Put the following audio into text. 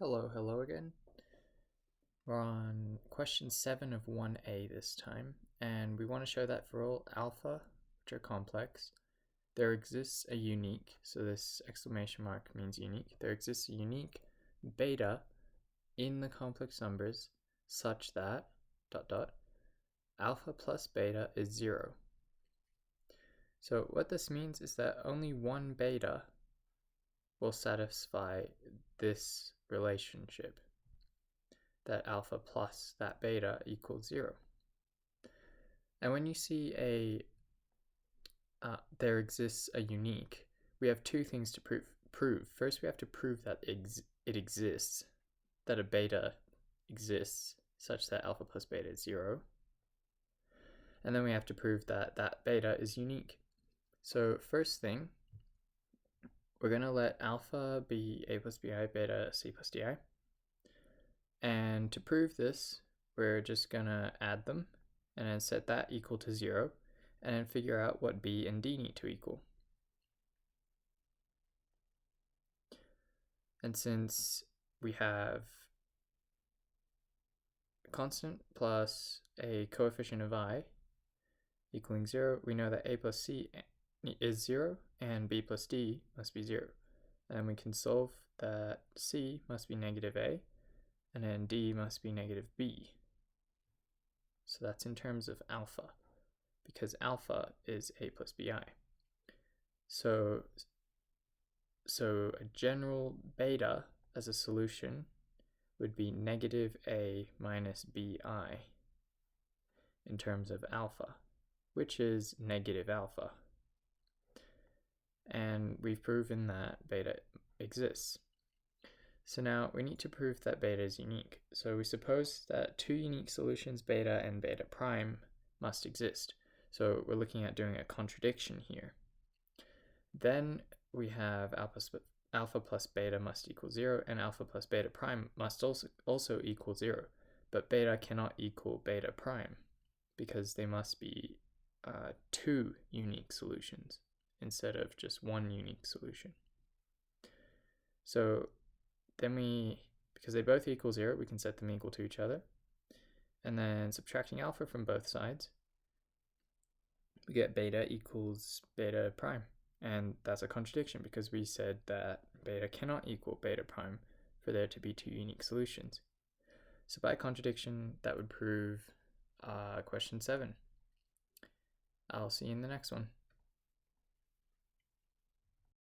Hello again. We're on question 7 of 1a this time, and we want to show that for all alpha, which are complex, there exists a unique, so this exclamation mark means unique, there exists a unique beta in the complex numbers such that ... alpha plus beta is 0. So what this means is that only one beta will satisfy this relationship, that alpha plus that beta equals 0. And when you see there exists a unique, we have two things to prove. First, we have to prove that it exists, that a beta exists such that alpha plus beta is 0. And then we have to prove that that beta is unique. So first thing, we're going to let alpha be a plus bi, beta c plus di. And to prove this, we're just going to add them and then set that equal to 0 and then figure out what b and d need to equal. And since we have a constant plus a coefficient of I equaling 0, we know that a plus c is 0 and b plus d must be 0. And we can solve that c must be negative a and then d must be negative b. So that's in terms of alpha, because alpha is a plus bi. So a general beta as a solution would be negative a minus bi in terms of alpha, which is negative alpha. And we've proven that beta exists. So now we need to prove that beta is unique. So we suppose that two unique solutions, beta and beta prime, must exist. So we're looking at doing a contradiction here. Then we have alpha plus beta must equal 0, and alpha plus beta prime must also equal 0. But beta cannot equal beta prime because they must be two unique solutions instead of just one unique solution. So then because they both equal 0, we can set them equal to each other. And then subtracting alpha from both sides, we get beta equals beta prime. And that's a contradiction because we said that beta cannot equal beta prime for there to be two unique solutions. So by contradiction, that would prove question 7. I'll see you in the next one.